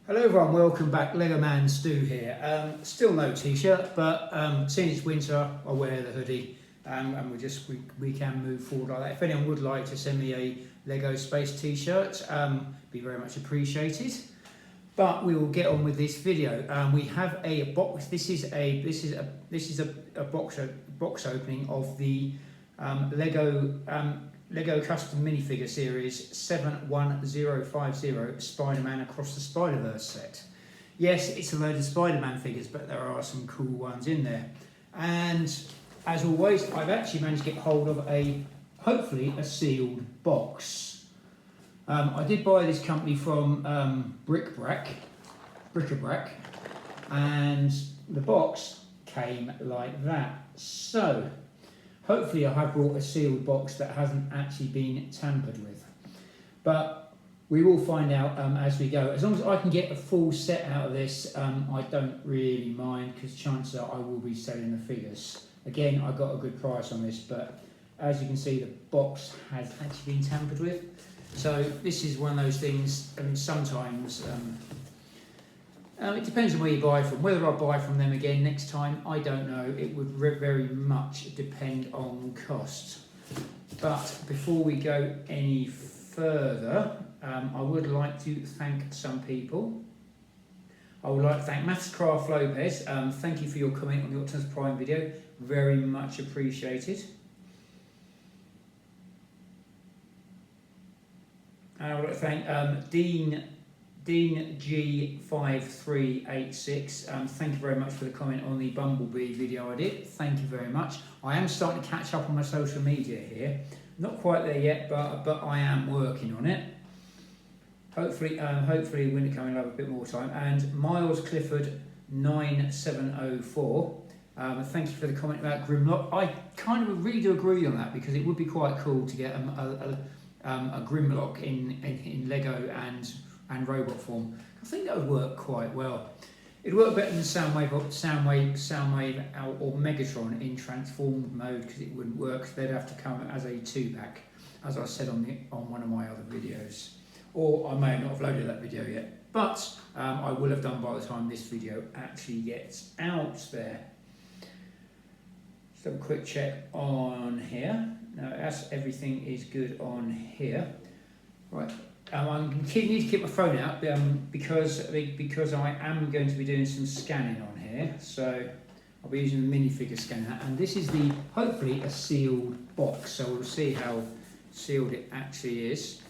Hello everyone, welcome back. Lego Man Stu here. Still no t-shirt, but since it's winter, I'll wear the hoodie, and we can move forward like that. If anyone would like to send me a Lego Space t-shirt, be very much appreciated. But we will get on with this video. We have a box. This is a box opening of the Lego Custom Minifigure Series 71050 Spider-Man Across the Spider-Verse set. Yes, it's a load of Spider-Man figures, but there are some cool ones in there. And as always, I've actually managed to get hold of hopefully a sealed box. I did buy this company from Bric-a-Brac, and the box came like that. So hopefully I have brought a sealed box that hasn't actually been tampered with. But we will find out as we go. As long as I can get a full set out of this, I don't really mind, because chances are I will be selling the figures. Again, I got a good price on this, but as you can see, the box has actually been tampered with. So this is one of those things, sometimes it depends on where you buy from. Whether I buy from them again next time, I don't know. It would very much depend on cost. But before we go any further, I would like to thank some people. I would like to thank Craft Lopez. Thank you for your comment on the Optimus Prime video. Very much appreciated. And I would like to thank Dean G5386, thank you very much for the comment on the Bumblebee video I did. Thank you very much. I am starting to catch up on my social media here. Not quite there yet, but I am working on it. Hopefully winter coming, I'll have a bit more time. And Miles Clifford 9704, thank you for the comment about Grimlock. I kind of really do agree on that, because it would be quite cool to get a Grimlock in Lego and robot form. I think that would work quite well. It'd work better than Soundwave or Megatron in transformed mode, because it wouldn't work. They'd have to come as a 2-pack, as I said on one of my other videos. Or I may not have loaded that video yet, but I will have done by the time this video actually gets out there. Just have a quick check on here. Now, as everything is good on here. Right. I need to keep my phone out because I am going to be doing some scanning on here. So I'll be using the minifigure scanner, and this is hopefully a sealed box. So we'll see how sealed it actually is.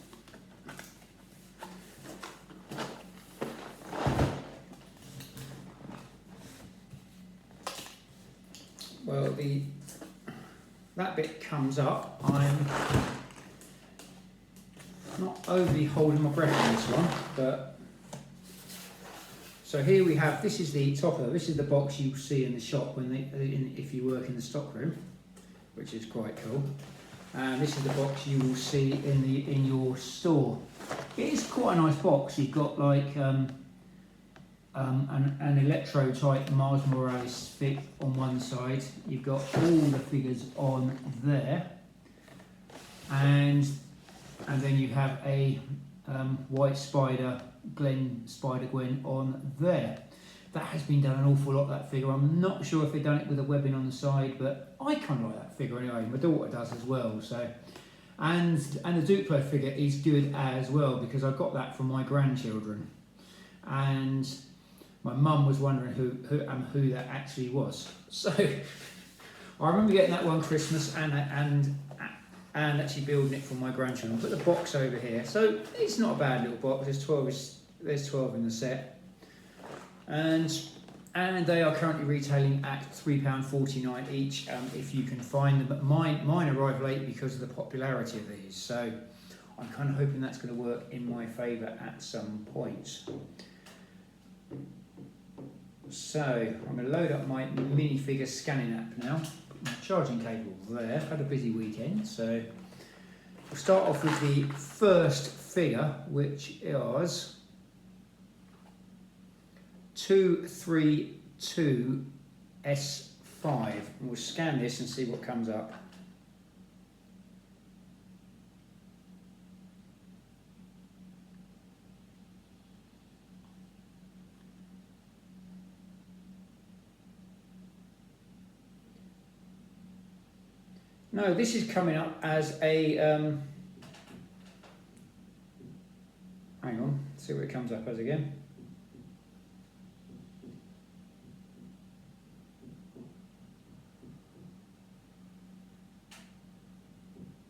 Well, that bit comes up. I'm not overly holding my breath on this one, but so here we have, this is the top of it. This is the box you see in the shop if you work in the stock room, which is quite cool. And this is the box you will see in your store. It is quite a nice box. You've got like an Electro type Mars Morales fit on one side. You've got all the figures on there, and then you have a White Spider Gwen on there. That has been done an awful lot, that figure. I'm not sure if they've done it with a webbing on the side, but I kind of like that figure anyway. My daughter does as well. So, and the Duplo figure is good as well, because I got that from my grandchildren, and my mum was wondering who that actually was. So I remember getting that one Christmas and actually building it for my grandchildren. I'll put the box over here. So it's not a bad little box. There's 12 in the set, and they are currently retailing at £3.49 each if you can find them. But mine arrived late because of the popularity of these. So I'm kind of hoping that's going to work in my favour at some point. So I'm going to load up my minifigure scanning app now. My charging cable there. Had a busy weekend, so we'll start off with the first figure, which is 232S5, and we'll scan this and see what comes up. No, this is coming up as a, hang on, see what it comes up as again.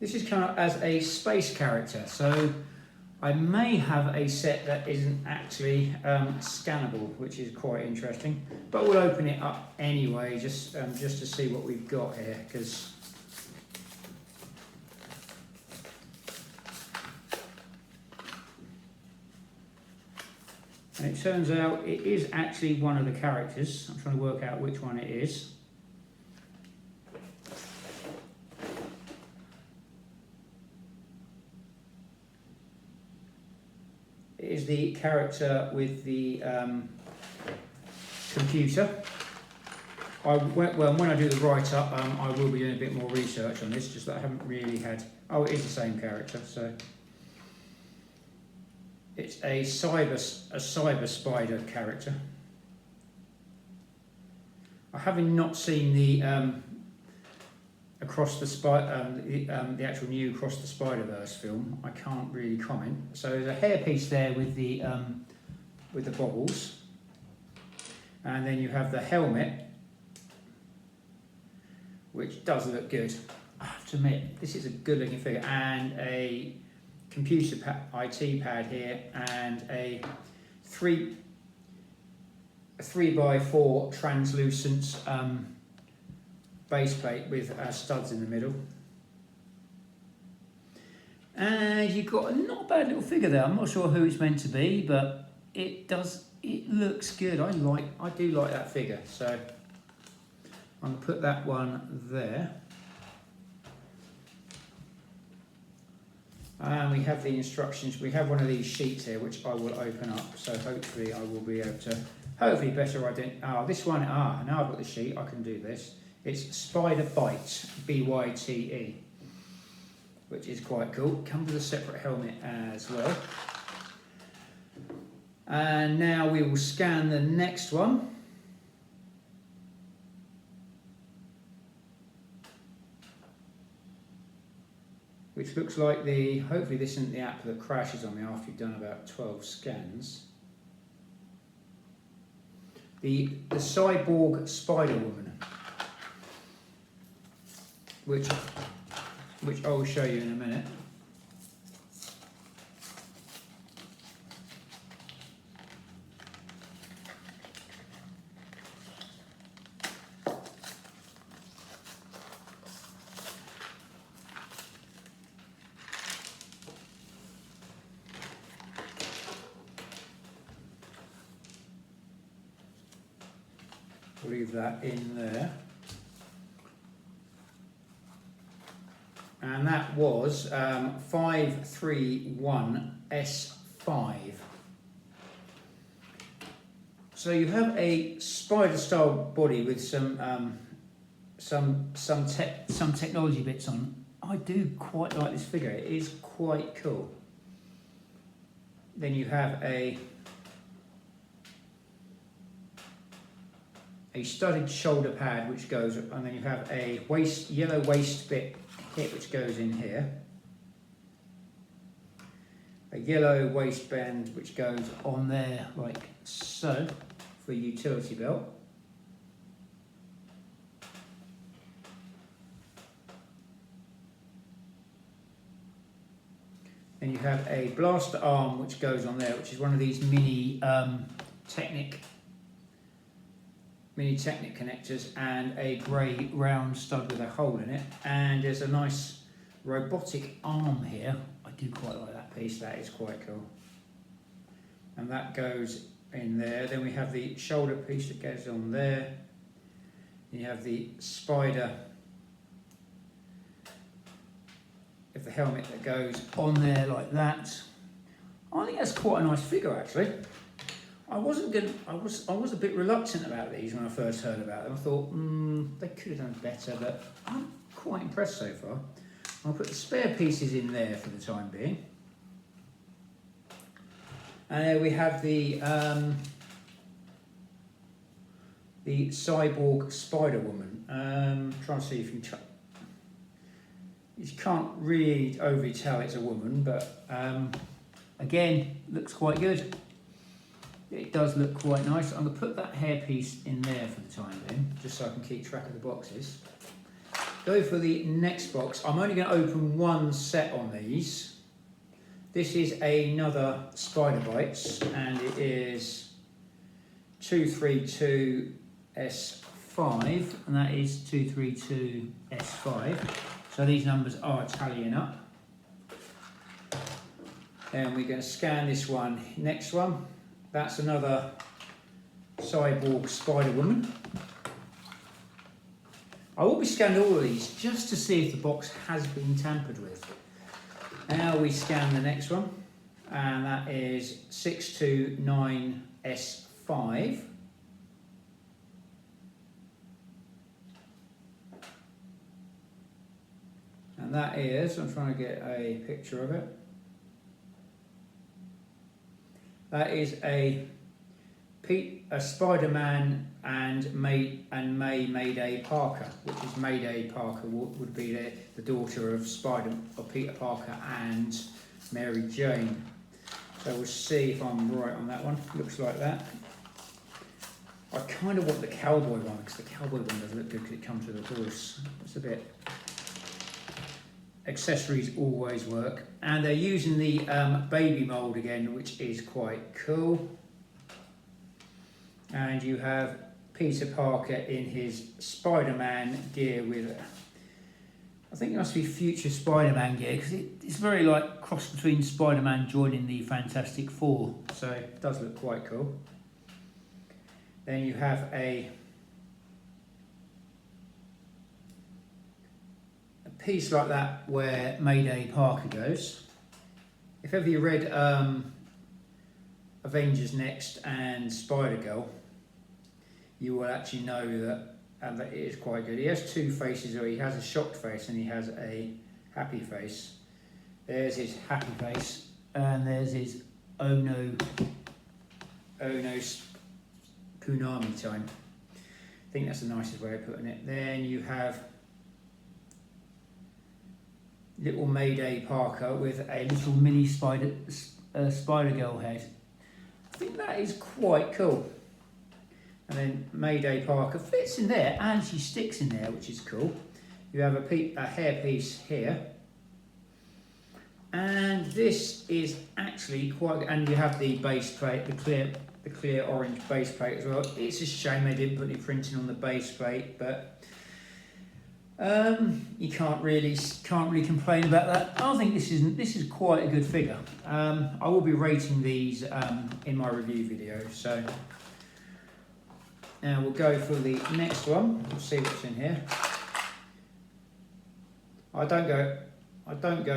This is coming up as a space character, so I may have a set that isn't actually scannable, which is quite interesting. But we'll open it up anyway, just to see what we've got here, because and it turns out it is actually one of the characters. I'm trying to work out which one it is. It is the character with the computer. When I do the write-up, I will be doing a bit more research on this, just that I haven't really had... Oh, it is the same character, so... It's a cyber spider character. I haven't not seen the across the the actual new Across the Spider-Verse film. I can't really comment. So there's a hairpiece there with the bobbles, and then you have the helmet, which does look good. I have to admit, this is a good-looking figure, and a computer IT pad here, and a 3x4 translucent base plate with studs in the middle. And you've got a not bad little figure there. I'm not sure who it's meant to be, but it looks good. I do like that figure, so I'm gonna put that one there. And we have the instructions. We have one of these sheets here, which I will open up. So hopefully I will be able to, hopefully better identify. This one, now I've got the sheet, I can do this. It's Spider-Byte, B-Y-T-E, which is quite cool. Comes with a separate helmet as well. And now we will scan the next one. Which looks like hopefully this isn't the app that crashes on me after you've done about 12 scans. The Cyborg Spider-Woman, which I will show you in a minute. Leave that in there. And that was 531S5. So you have a spider-style body with some technology bits on. I do quite like this figure. It is quite cool. Then you have a studded shoulder pad which goes, and then you have a yellow waist bit here which goes in here. A yellow waistband which goes on there like so for a utility belt. Then you have a blaster arm which goes on there, which is one of these mini Technic connectors, and a grey round stud with a hole in it. And there's a nice robotic arm here. I do quite like that piece, that is quite cool. And that goes in there. Then we have the shoulder piece that goes on there. You have the spider with the helmet that goes on there like that. I think that's quite a nice figure actually. I was a bit reluctant about these when I first heard about them. I thought, they could have done better, but I'm quite impressed so far. I'll put the spare pieces in there for the time being. And there we have the Cyborg Spider-Woman. Try and see if you can You can't really overly tell it's a woman, but again, looks quite good. It does look quite nice. I'm going to put that hairpiece in there for the time being, just so I can keep track of the boxes. Go for the next box. I'm only going to open one set on these. This is another Spider-Bytes, and it is 232S5, and that is 232S5. So these numbers are tallying up. And we're going to scan this one. Next one, that's another Cyborg Spider-Woman. I will be scanning all of these just to see if the box has been tampered with. Now we scan the next one, and that is 629S5. And that is, I'm trying to get a picture of it. That is a Spider-Man and Mayday Parker, which is Mayday Parker would be the daughter of Peter Parker and Mary Jane. So we'll see if I'm right on that one. Looks like that. I kind of want the cowboy one because the cowboy one doesn't look good because it comes with a horse. It's a bit. Accessories always work, and they're using the baby mold again, which is quite cool. And you have Peter Parker in his Spider-Man gear with, I think it must be future Spider-Man gear, because it's very like cross between Spider-Man joining the Fantastic Four, so it does look quite cool. Then you have a piece like that where Mayday Parker goes. If ever you read Avengers Next and Spider-Girl, you will actually know that it is quite good. He has two faces, or he has a shocked face and he has a happy face. There's his happy face, and there's his oh no Punami time. I think that's the nicest way of putting it. Then you have little Mayday Parker with a little mini Spider-Girl head. I think that is quite cool. And then Mayday Parker fits in there, and she sticks in there, which is cool. You have a hairpiece here. And this is actually quite, and you have the base plate, the clear orange base plate as well. It's a shame they didn't put the printing on the base plate, but you can't really complain about that. I think this is quite a good figure. I will be rating these in my review video. So now we'll go for the next one. We'll see what's in here. I don't go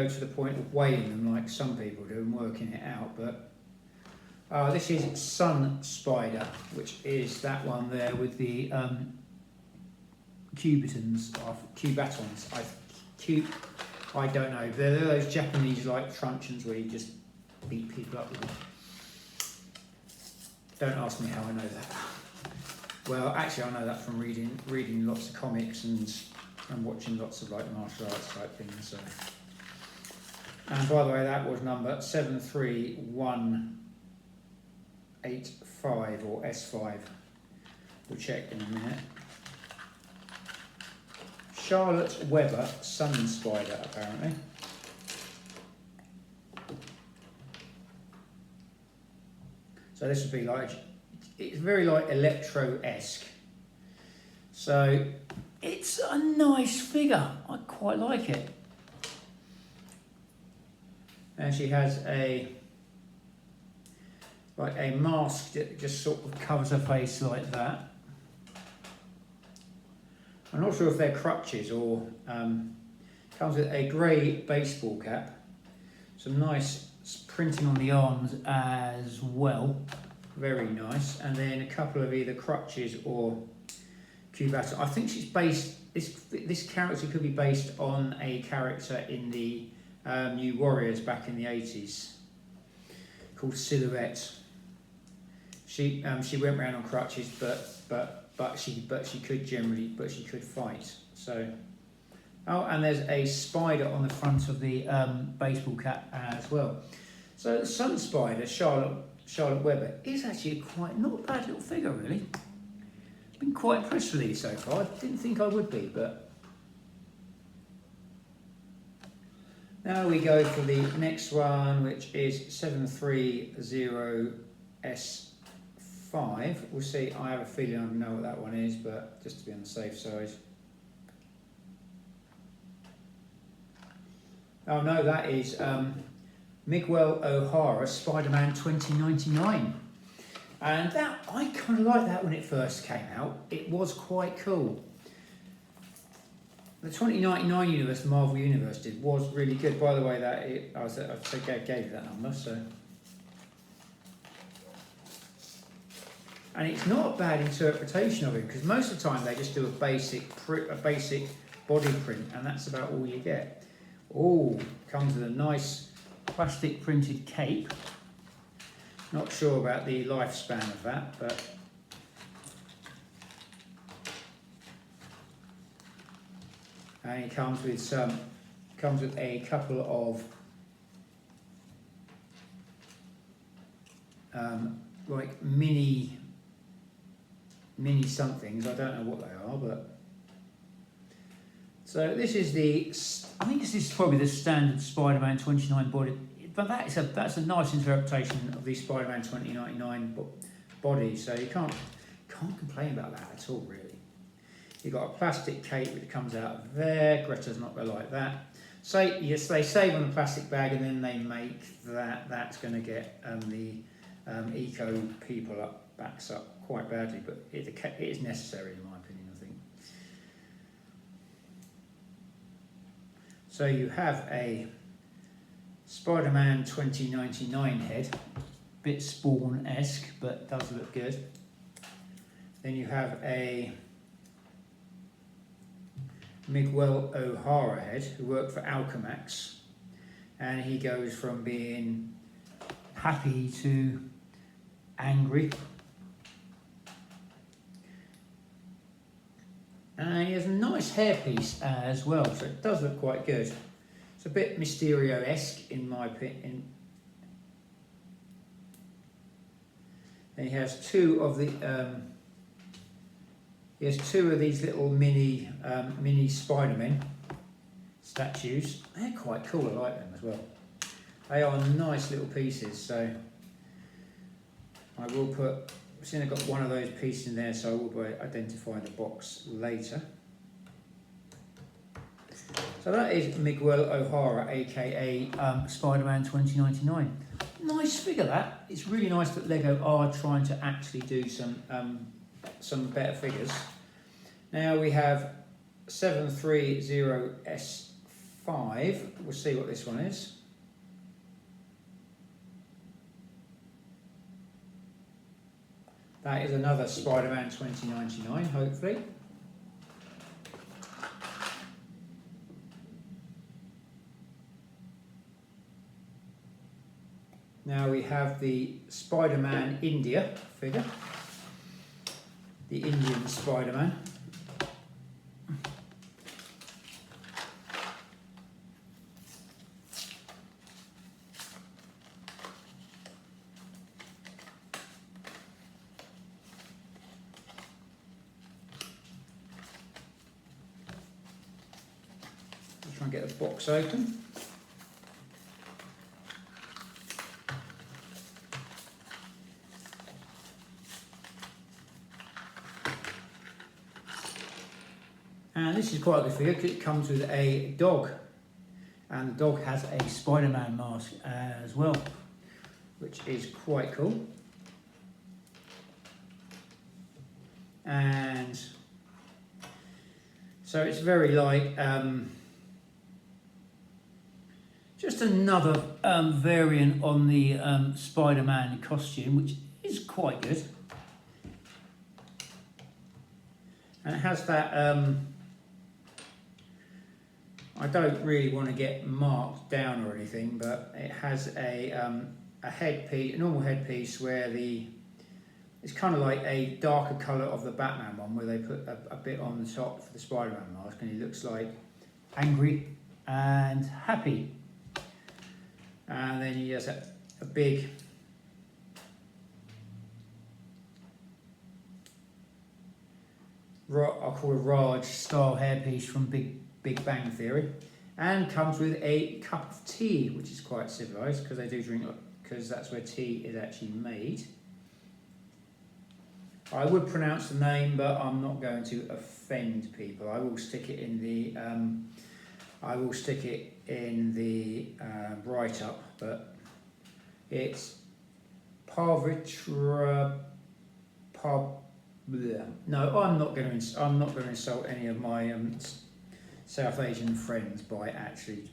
to the point of weighing them like some people do and working it out, but this is Sun Spider, which is that one there with the Cubatons. I don't know. They're those Japanese like truncheons where you just beat people up with them. Don't ask me how I know that. Well, actually, I know that from reading lots of comics and watching lots of like martial arts type things. So. And by the way, that was number 73185 or S5. We'll check in a minute. Charlotte Webber Sun Spider, apparently. So this would be like, it's very like Electro-esque. So it's a nice figure. I quite like it. And she has a mask that just sort of covers her face like that. I'm not sure if they're crutches or comes with a grey baseball cap, some nice printing on the arms as well, very nice, and then a couple of either crutches or Cubato. I think she's based, this character could be based on a character in the New Warriors back in the 80s called Silhouette. She went around on crutches, but she could fight. So Oh, and there's a spider on the front of the baseball cap as well. So the Sun Spider, Charlotte Webber, is actually quite not a bad little figure, really. Been quite impressed with these so far. I didn't think I would be, but now we go for the next one, which is 730S5. We'll see. I have a feeling I know what that one is, but just to be on the safe side. Oh no, that is Miguel O'Hara, Spider-Man 2099. And that, I kind of liked that when it first came out. It was quite cool. The 2099 universe, the Marvel Universe did, was really good. By the way, that I gave you that number, so. And it's not a bad interpretation of it, because most of the time they just do a basic body print, and that's about all you get. Oh, comes with a nice plastic printed cape. Not sure about the lifespan of that, but and it comes with a couple of like mini somethings. I don't know what they are, but so this is I think this is probably the standard Spider-Man 29 body. But that's a nice interpretation of the Spider-Man 2099 body, so you can't complain about that at all, really. You've got a plastic cape that comes out of there. Greta's not going to like that. So yes, they save on the plastic bag, and then they make that. That's going to get the eco people backs up quite badly, but it is necessary in my opinion, I think. So you have a Spider-Man 2099 head, bit Spawn-esque, but does look good. Then you have a Miguel O'Hara head, who worked for Alchemax, and he goes from being happy to angry. And he has a nice hairpiece as well, so it does look quite good. A bit Mysterio-esque in my opinion. And he has two of these little mini Spider-Men statues. They're quite cool. I like them as well. They are nice little pieces. So I will put. I've seen I've got one of those pieces in there, so I will identify the box later. So that is Miguel O'Hara, aka Spider-Man 2099. Nice figure that. It's really nice that Lego are trying to actually do some better figures. Now we have 730S5. We'll see what this one is. That is another Spider-Man 2099, hopefully. Now we have the Spider-Man India figure, the Indian Spider-Man. Let's try and get the box open. And this is quite a good figure because it comes with a dog, and the dog has a Spider-Man mask as well, which is quite cool. And so it's very like just another variant on the Spider-Man costume, which is quite good. And it has that I don't really want to get marked down or anything, but it has a headpiece, a normal headpiece, where it's kind of like a darker colour of the Batman one, where they put a bit on the top for the Spider-Man mask, and he looks like angry and happy. And then he has a big I'll call it Raj style hairpiece from Big Bang Theory, and comes with a cup of tea, which is quite civilised because they do drink, because that's where tea is actually made. I would pronounce the name, but I'm not going to offend people. I will stick it in the write up, but it's Pavitr. No, I'm not going to insult any of my South Asian friends by actually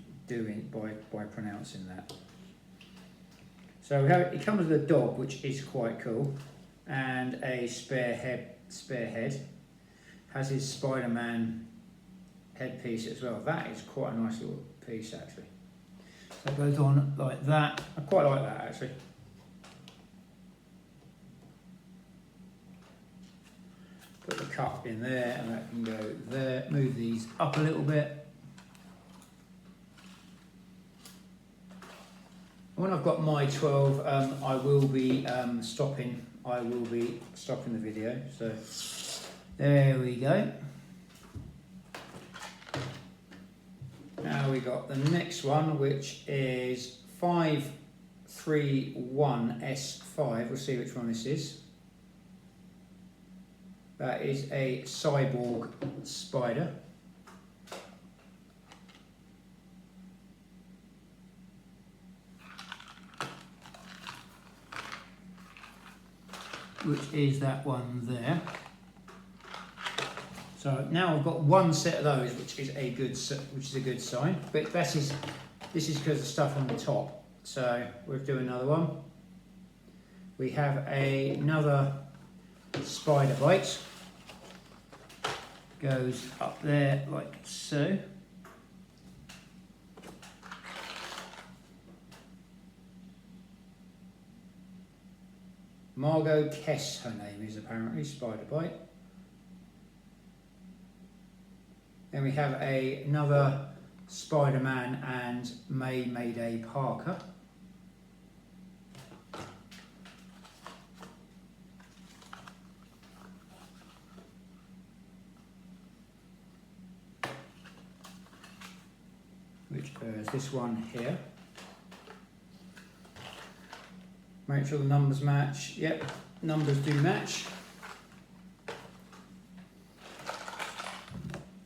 by pronouncing that. So it comes with a dog, which is quite cool, and a spare head. Has his Spider-Man headpiece as well. That is quite a nice little piece actually. So it goes on like that. I quite like that actually. Put the cup in there, and that can go there. Move these up a little bit. When I've got my 12, I will be stopping. I will be stopping the video. So there we go. Now we got the next one, which is 531S5. We'll see which one this is. That is a Cyborg spider. Which is that one there. So now I've got one set of those, which is a good sign. But this is because of stuff on the top. So we'll do another one. We have another Spider-Byte. Goes up there like so. Margo, Kess, her name is apparently, Spider-Byte. Then we have another Spider-Man and Mayday Parker. Which is this one here. Make sure the numbers match. Yep, numbers do match.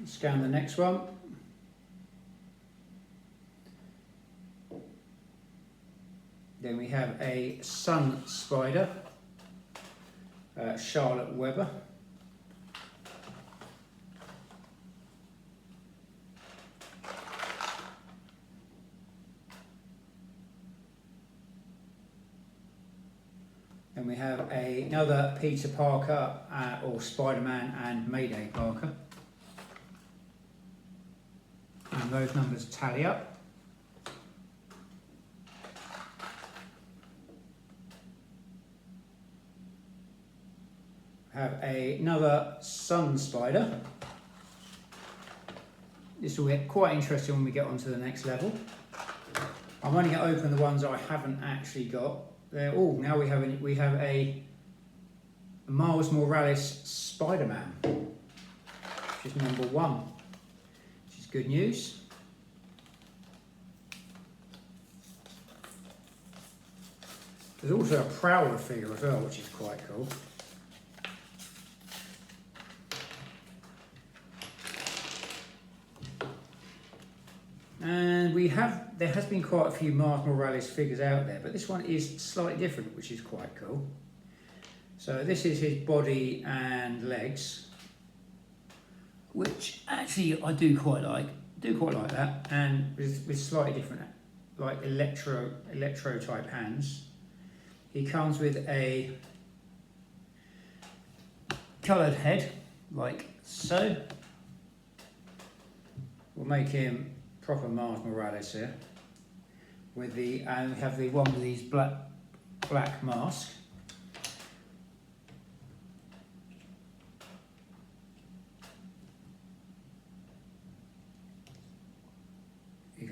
Scan the next one. Then we have a Sun Spider, Charlotte Webber. Then we have another Peter Parker, or Spider-Man and Mayday Parker. And those numbers tally up. We have another Sun Spider. This will get quite interesting when we get onto the next level. I'm only going to open the ones that I haven't actually got. Now we have a Miles Morales Spider-Man, which is number 1, which is good news. There's also a Prowler figure as well, which is quite cool. And there has been quite a few Miles Morales figures out there, but this one is slightly different, which is quite cool. So this is his body and legs, which actually I do quite like that, and with slightly different, like electro type hands. He comes with a coloured head, like so. We'll make him proper Miles Morales here, and we have the one with his black mask.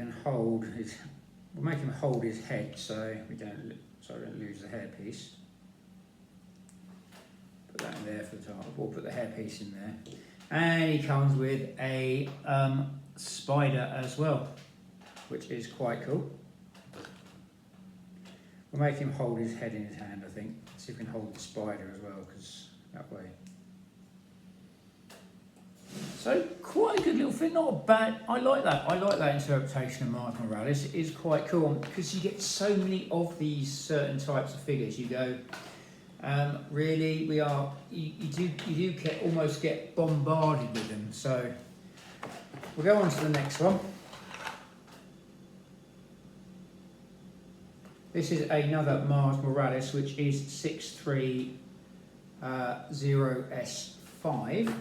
can hold his. We'll make him hold his head so we don't lose the hairpiece. Put that in there for the top. We'll put the hairpiece in there, and he comes with a spider as well, which is quite cool. We'll make him hold his head in his hand, I think. See if we can hold the spider as well, because that way. So quite a good little thing, not bad. I like that. I like that interpretation of Miles Morales. It is quite cool because you get so many of these certain types of figures. You go, really, you do almost get bombarded with them. So we'll go on to the next one. This is another Miles Morales, which is 630S5.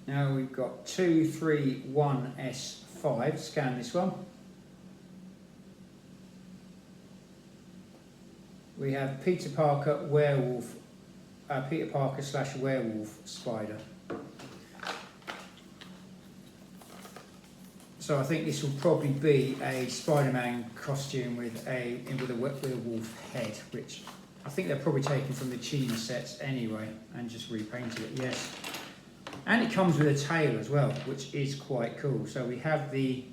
Now we've got 231S5. Scan this one. We have Peter Parker Werewolf, Peter Parker / Werewolf Spider. So I think this will probably be a Spider-Man costume with a werewolf head, which I think they're probably taken from the China sets anyway and just repainted it. Yes. And it comes with a tail as well, which is quite cool. So we have the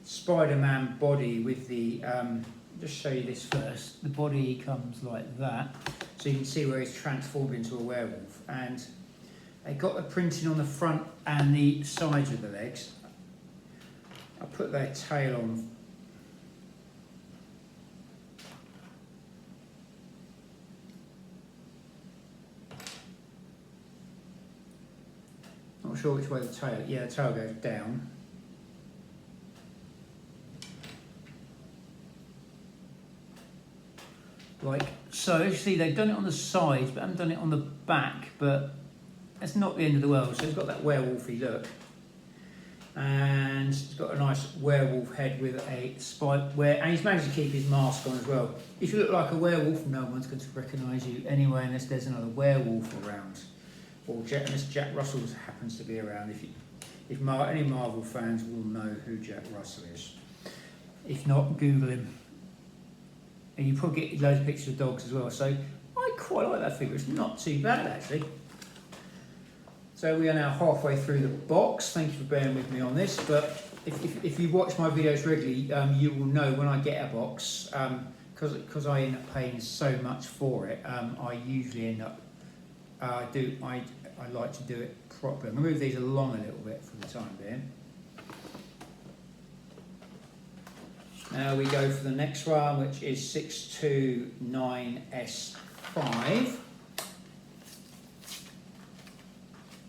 Spider-Man body with the, just show you this first. The body comes like that. So you can see where he's transformed into a werewolf. And they got the printing on the front and the sides of the legs. I'll put their tail on. Not sure which way the tail, yeah, the tail goes down. Like so, you see they've done it on the sides but haven't done it on the back, but that's not the end of the world. So it's got that werewolfy look. And it's got a nice werewolf head with a spike, and he's managed to keep his mask on as well. If you look like a werewolf, no one's going to recognise you anyway unless there's another werewolf around. Or unless Jack Russell happens to be around. Any Marvel fans will know who Jack Russell is. If not, Google him. And you probably get loads of pictures of dogs as well. So I quite like that figure. It's not too bad actually. So we are now halfway through the box. Thank you for bearing with me on this. But if you watch my videos regularly, you will know when I get a box, because I end up paying so much for it. I usually end up I like to do it properly. I'm going to move these along a little bit for the time being. Now we go for the next one, which is 629S5.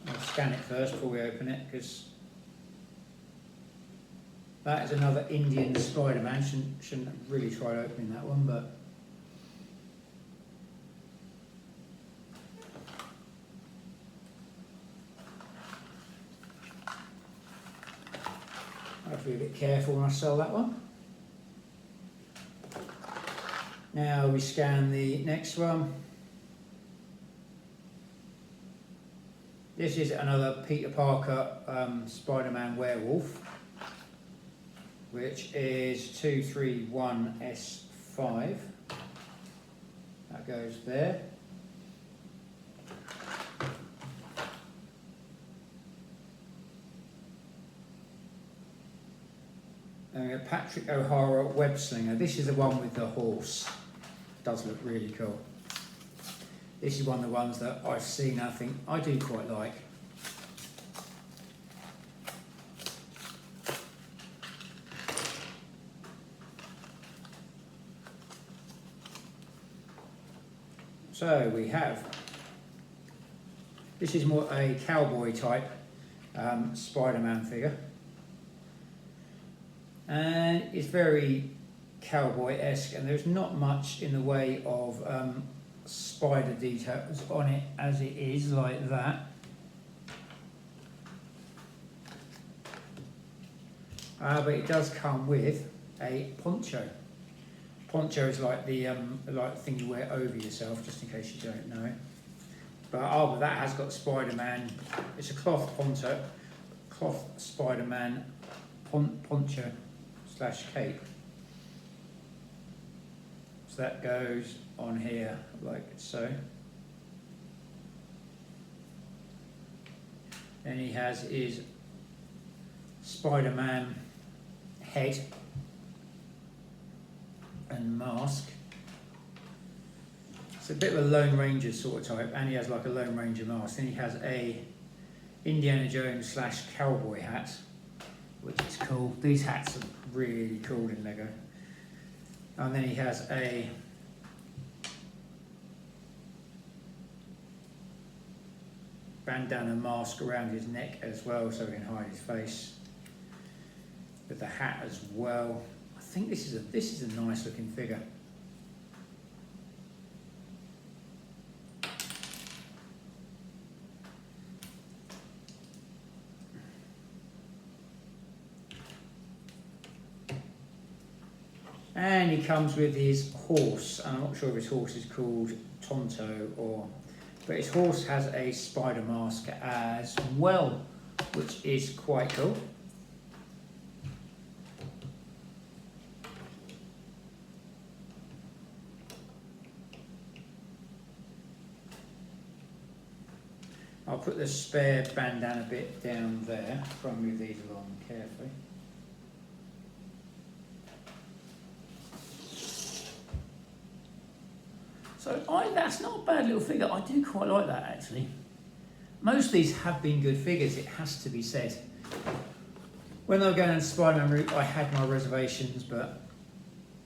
I'll scan it first before we open it, because that is another Indian Spider-Man. Shouldn't have really tried opening that one, but I have to be a bit careful when I sell that one. Now we scan the next one. This is another Peter Parker Spider-Man Werewolf, which is 231S5. That goes there. Then we have Patrick O'Hara Web-Slinger. This is the one with the horse. Does look really cool. This is one of the ones that I've seen, I think I do quite like. So we have, this is more a cowboy type Spider-Man figure. And it's very cowboy-esque, and there's not much in the way of spider details on it as it is like that. But it does come with a poncho. Poncho is like the thing you wear over yourself, just in case you don't know. but that has got Spider-Man. It's a cloth Spider-Man poncho / cape. So that goes on here like so. Then he has his Spider-Man head and mask. It's a bit of a Lone Ranger sort of type, and he has like a Lone Ranger mask. Then he has a Indiana Jones / cowboy hat, which is cool. These hats are really cool in Lego. And then he has a bandana mask around his neck as well, so he can hide his face. With the hat as well. I think this is a nice looking figure. And he comes with his horse, and I'm not sure if his horse is called Tonto but his horse has a spider mask as well, which is quite cool. I'll put the spare bandana bit down there. Try and move these along carefully. So that's not a bad little figure. I do quite like that actually. Most of these have been good figures, it has to be said. When I was going down the Spider-Man route, I had my reservations, but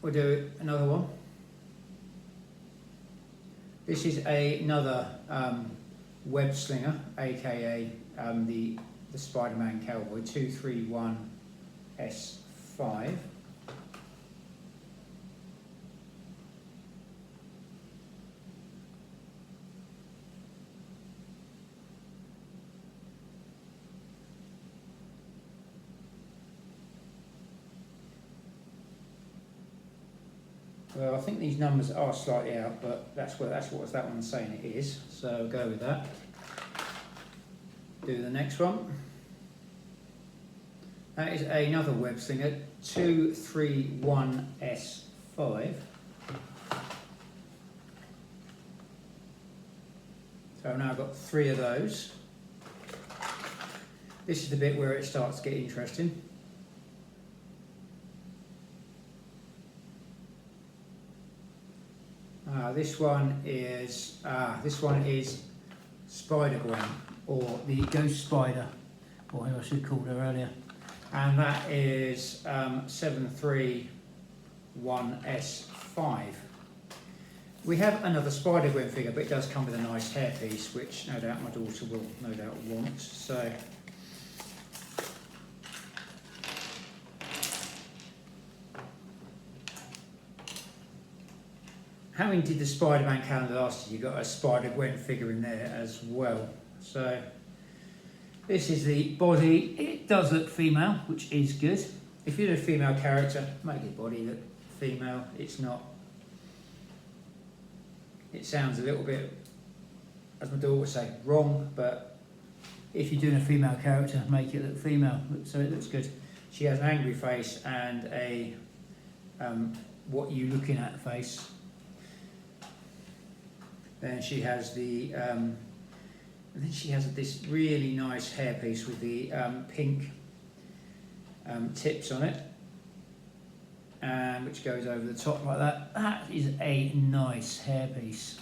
we'll do another one. This is another Web-Slinger, aka the Spider-Man Cowboy, 231S5. Well, I think these numbers are slightly out, but that's what that one's saying it is. So I'll go with that. Do the next one. That is another Web-Slinger, 231S5. So I've now got 3 of those. This is the bit where it starts to get interesting. This one is Spider-Gwen, or the Ghost Spider, or who I should have called her earlier. And that is 731S5. We have another Spider-Gwen figure, but it does come with a nice hairpiece, which no doubt my daughter will no doubt want. So having did the Spider-Man calendar last year, you got a Spider-Gwen figure in there as well. So this is the body. It does look female, which is good. If you're a female character, make your body look female. It's not. It sounds a little bit, as my daughter would say, wrong, but if you're doing a female character, make it look female, so it looks good. She has an angry face and a what you looking at face. Then she has the, and then she has this really nice hairpiece with the pink tips on it, and which goes over the top like that. That is a nice hairpiece.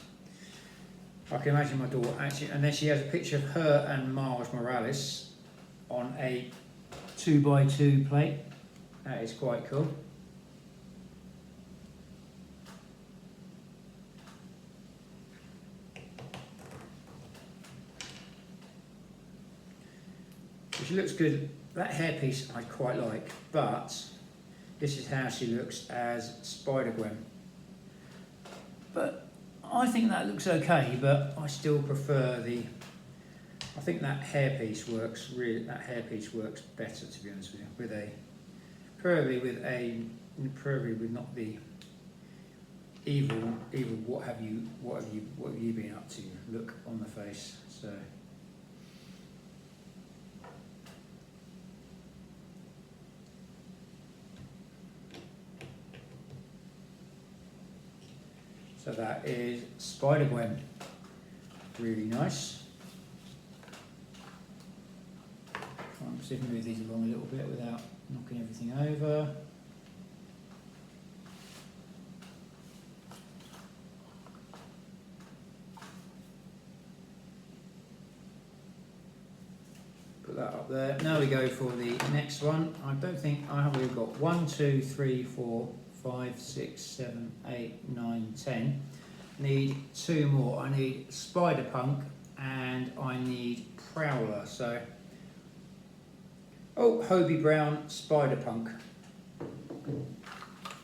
I can imagine my daughter actually, and then she has a picture of her and Miles Morales on a 2x2 plate. That is quite cool. She looks good. That hairpiece I quite like, but this is how she looks as Spider-Gwen. But I think that looks okay, but I still prefer the. I think that hairpiece works really. That hairpiece works better, to be honest with you. With a, preferably with not the evil, what have you been up to? Look on the face. So that is Spider-Gwen. Really nice. Try and see if I can move these along a little bit without knocking everything over. Put that up there. Now we go for the next one. I don't think I have. We've got 1, 2, 3, 4, 5, 6, 7, 8, 9, 10. Need 2 more. I need Spider-Punk and I need Prowler. So, oh, Hobie Brown, Spider-Punk. I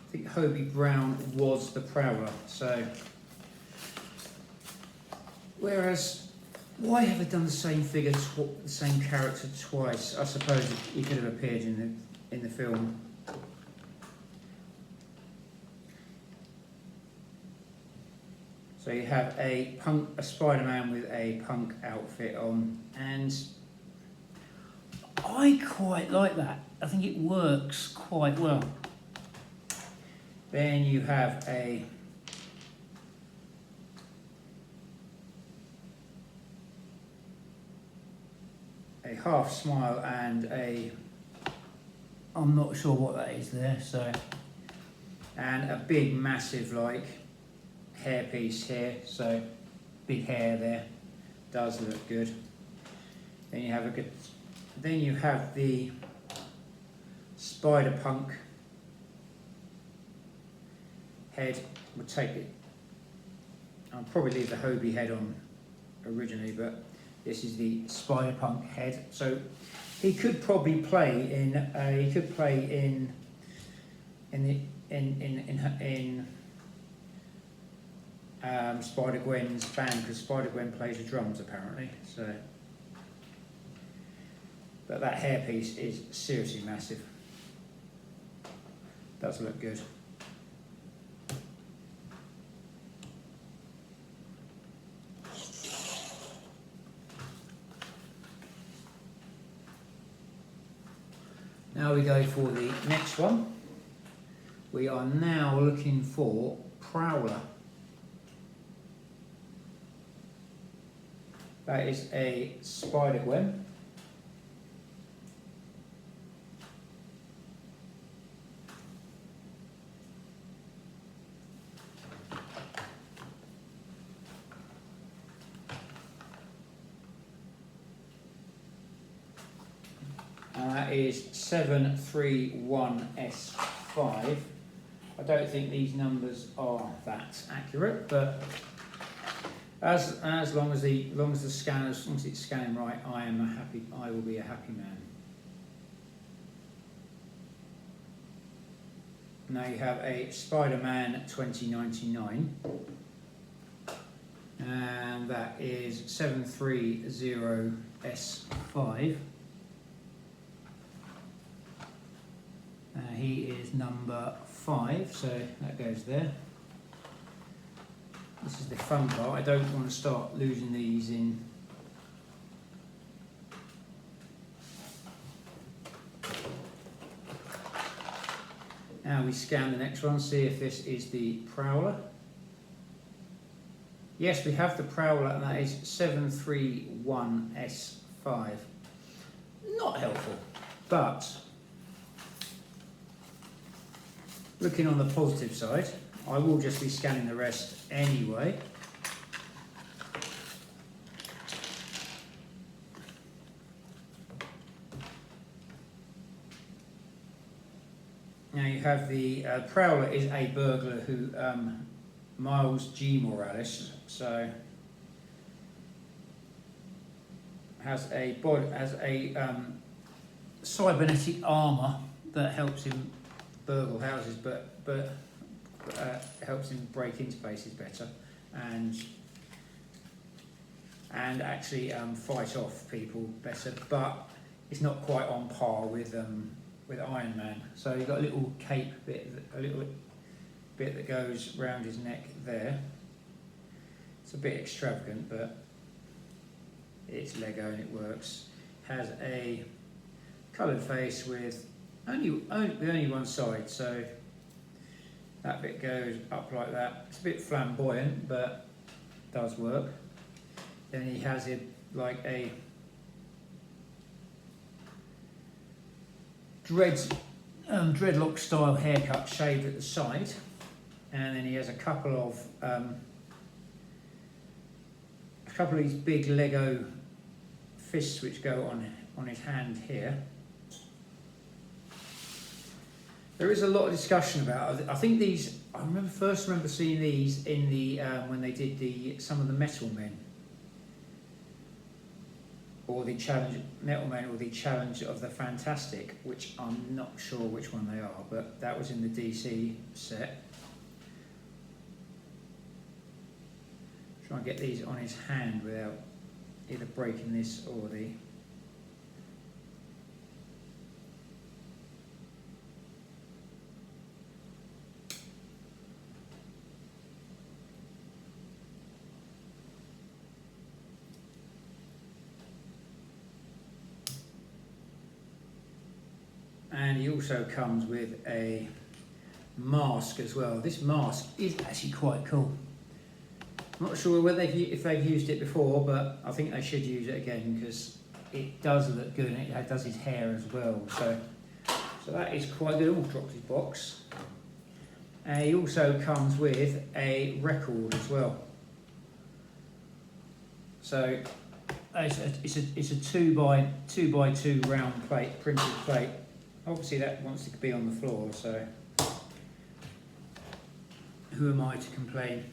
think Hobie Brown was the Prowler. So, whereas, why have I done the same figure, the same character twice? I suppose he could have appeared in the film. So you have a Spider-Man with a punk outfit on, and I quite like that. I think it works quite well. Then you have a half smile and I'm not sure what that is there. So, and a big, massive hairpiece here, so big hair there, does look good. Then you have the Spider-Punk head. We'll take it. I'll probably leave the Hobie head on originally, but this is the Spider-Punk head. So he could probably play in Spider-Gwen's band, because Spider-Gwen plays the drums apparently. So, but that hairpiece is seriously massive. Does look good. Now we go for the next one. We are now looking for Prowler. That is a Spider-Gwen. And that is 731S5. I don't think these numbers are that accurate, but as long as the scanner, as long as it's scanning right, I will be a happy man. Now you have a Spider-Man 2099, and that is 730S5. He is number 5, so that goes there. This is the fun part. I don't want to start losing these in. Now we scan the next one, see if this is the Prowler. Yes, we have the Prowler, and that is 731S5. Not helpful, but looking on the positive side, I will just be scanning the rest anyway. Now you have the Prowler is a burglar who Miles G. Morales, so has a cybernetic armour that helps him burgle houses, but helps him break into places better, and actually fight off people better. But it's not quite on par with Iron Man. So you've got a little cape bit, a little bit that goes round his neck there. It's a bit extravagant, but it's Lego and it works. Has a coloured face with only one side, so that bit goes up like that. It's a bit flamboyant, but does work. Then he has it like a dreadlock style haircut shaved at the side, and then he has a couple of these big Lego fists which go on his hand here. There is a lot of discussion about. I think these. I remember seeing these in the when they did some of the Metal Men, or the challenge Metal Men, or the Challenge of the Fantastic, which I'm not sure which one they are, but that was in the DC set. Try and get these on his hand without either breaking this or the. And he also comes with a mask as well. This mask is actually quite cool. I'm not sure whether if they've used it before, but I think they should use it again because it does look good, and it does his hair as well. So that is quite good. Oh, dropped his box. And he also comes with a record as well. So it's a 2x2 round plate, printed plate. Obviously that wants to be on the floor, so who am I to complain?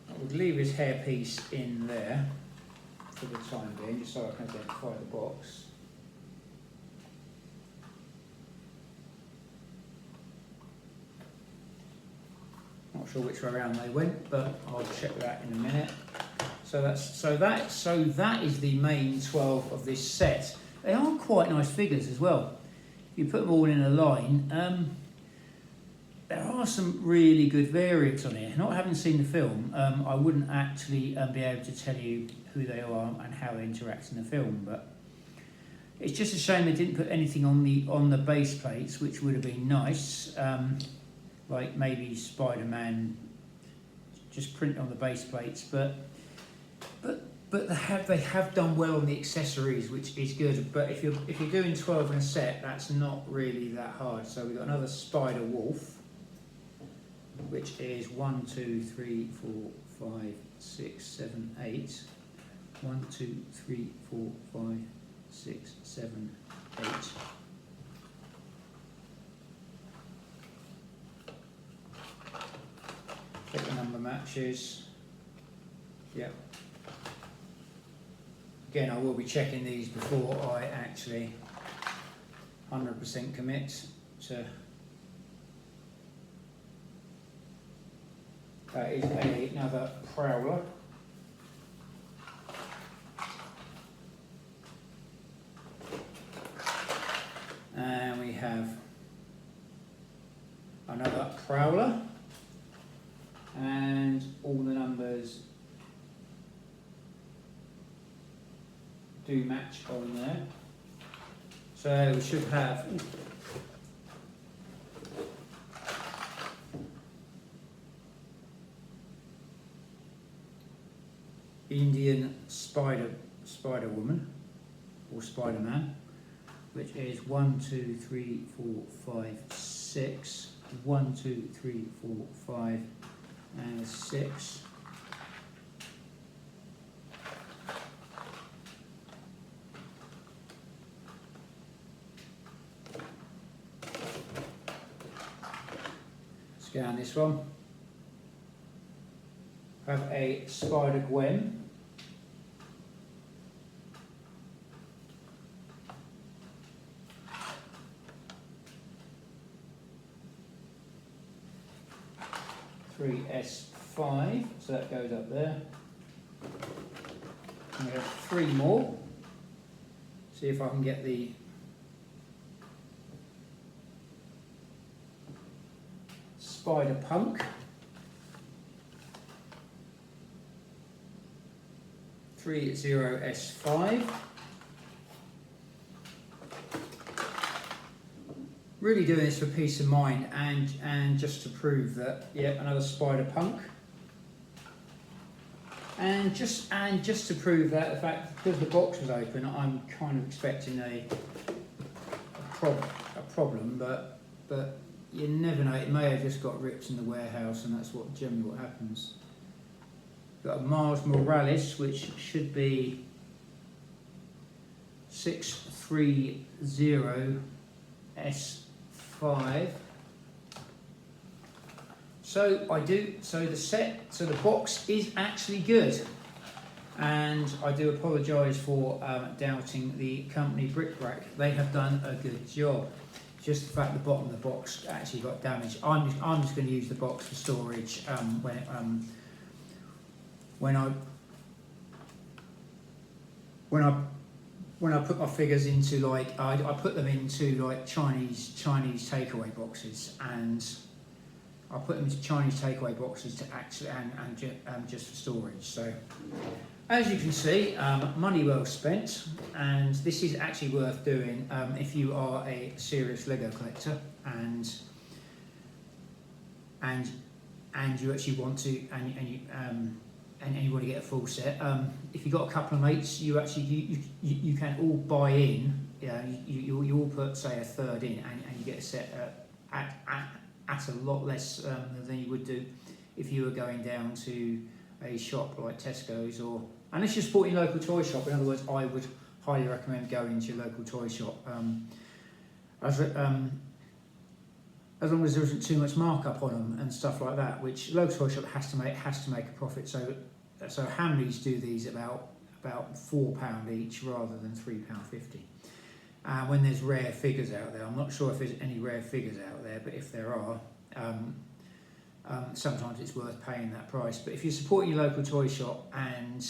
I would leave his hairpiece in there for the time being, just so I can identify the box. Not sure which way around they went, but I'll check that in a minute. So that is the main 12 of this set. They are quite nice figures as well. If you put them all in a line, there are some really good variants on here. Not having seen the film, I wouldn't actually be able to tell you who they are and how they interact in the film, but it's just a shame they didn't put anything on the base plates, which would have been nice. Like maybe Spider-Man, just print on the base plates, but they have done well on the accessories, which is good. But if you're doing 12 in a set, that's not really that hard. So we've got another Spider-Wolf, which is 1, 2, 3, 4, 5, 6, 7, 8. 1, 2, 3, 4, 5, 6, 7, 8. Check the number matches. Yep. Again, I will be checking these before I actually 100% commit to. That is another Prowler. And we have another Prowler. And all the numbers do match on there. So we should have Indian Spider-Woman or Spider-Man, which is 1, 2, 3, 4, 5, 6. 1, 2, 3, 4, 5. And 6. Scan this one. Have a Spider-Gwen. S5, so that goes up there. We have 3 more. See if I can get the Spider Punk. 30S5. Really doing this for peace of mind and just to prove that, yeah, another Spider Punk. And just to prove that the fact because the box was open, I'm kind of expecting a problem, but you never know. It may have just got ripped in the warehouse, and that's generally what happens. Got a Miles Morales, which should be 630S5. So the box is actually good, and I do apologise for doubting the company Brickbrack. They have done a good job. Just the fact the bottom of the box actually got damaged. I'm just going to use the box for storage when I put my figures into, like, I put them into like Chinese takeaway boxes, and I put them into Chinese takeaway boxes to actually and just for storage. So as you can see, money well spent, and this is actually worth doing if you are a serious Lego collector and you actually want to and you want to get a full set. If you've got a couple of mates, you can all buy in. You all put, say, a third in, and you get a set at a lot less than you would do if you were going down to a shop like Tesco's, or unless you're supporting your local toy shop. In other words, I would highly recommend going to your local toy shop. As long as there isn't too much markup on them and stuff like that, which local toy shop has to make a profit. So Hamleys do these about £4 each rather than £3.50. When there's rare figures out there, I'm not sure if there's any rare figures out there, but if there are, sometimes it's worth paying that price. But if you're supporting your local toy shop and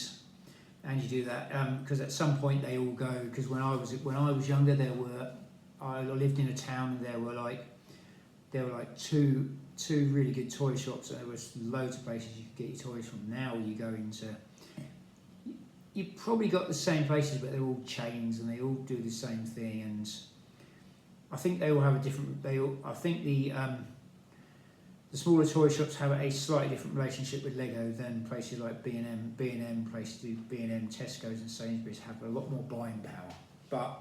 you do that, because at some point they all go. Because when I was younger, I lived in a town and there were like two really good toy shops, and there was loads of places you could get your toys from. Now you go into, you've probably got the same places, but they're all chains and they all do the same thing. And I think they all have a different. I think the smaller toy shops have a slightly different relationship with Lego than places like B&M. Places do B&M, Tesco's, and Sainsbury's have a lot more buying power, but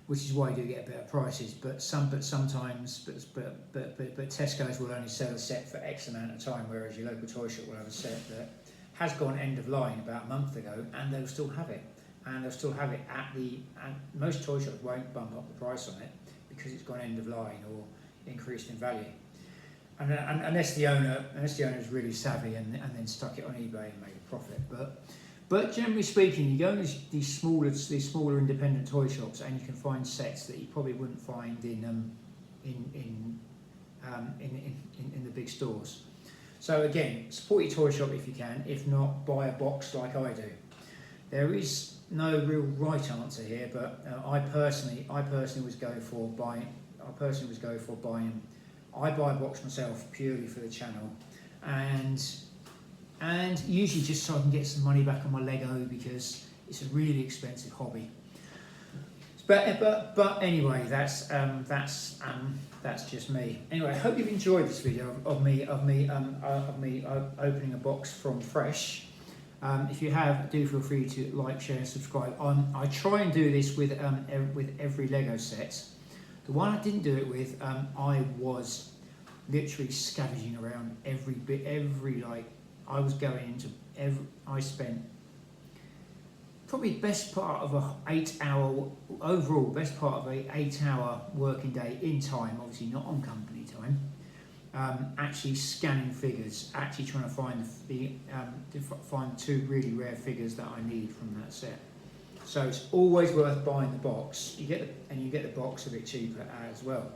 which is why you do get better prices. But sometimes Tesco's will only sell a set for X amount of time, whereas your local toy shop will have a set that has gone end of line about a month ago, and they'll still have it. And they'll still have it and most toy shops won't bump up the price on it because it's gone end of line or increased in value. And unless the owner is really savvy and then stuck it on eBay and made a profit. But generally speaking, you go to these smaller independent toy shops and you can find sets that you probably wouldn't find in the big stores. So again, support your toy shop if you can. If not, buy a box like I do. There is no real right answer here, but I personally was going for buying. I buy a box myself purely for the channel, and usually just so I can get some money back on my Lego, because it's a really expensive hobby. But anyway, that's just me. Anyway, I hope you've enjoyed this video of me opening a box from fresh. If you have, do feel free to like, share, and subscribe. I try and do this with every Lego set. The one I didn't do it with, I was literally scavenging around every bit, I was going into I spent probably best part of a 8-hour working day in time, obviously not on company time, actually scanning figures, actually trying to find find 2 really rare figures that I need from that set. So it's always worth buying the box. You get the box a bit cheaper as well.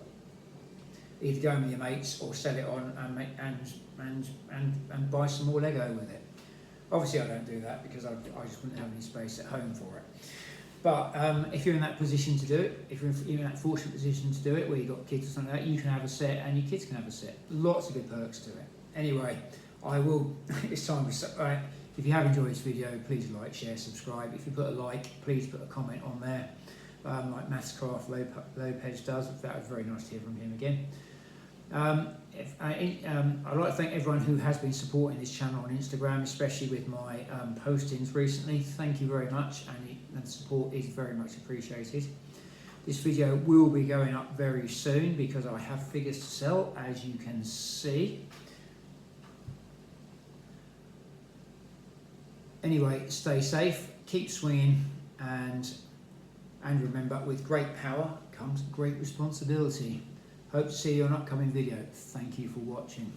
Either go with your mates or sell it on and buy some more Lego with it. Obviously I don't do that because I just wouldn't have any space at home for it. But if you're in that position to do it, if you're in that fortunate position to do it, where you've got kids or something like that, you can have a set and your kids can have a set. Lots of good perks to it. Anyway, it's time to, right, if you have enjoyed this video, please like, share, subscribe. If you put a like, please put a comment on there, like Mathscraft Lopez does. That was very nice to hear from him again. I'd like to thank everyone who has been supporting this channel on Instagram, especially with my postings recently. Thank you very much, and the support is very much appreciated. This video will be going up very soon because I have figures to sell, as you can see. Anyway, stay safe, keep swinging, and remember, with great power comes great responsibility. Hope to see you on an upcoming video. Thank you for watching.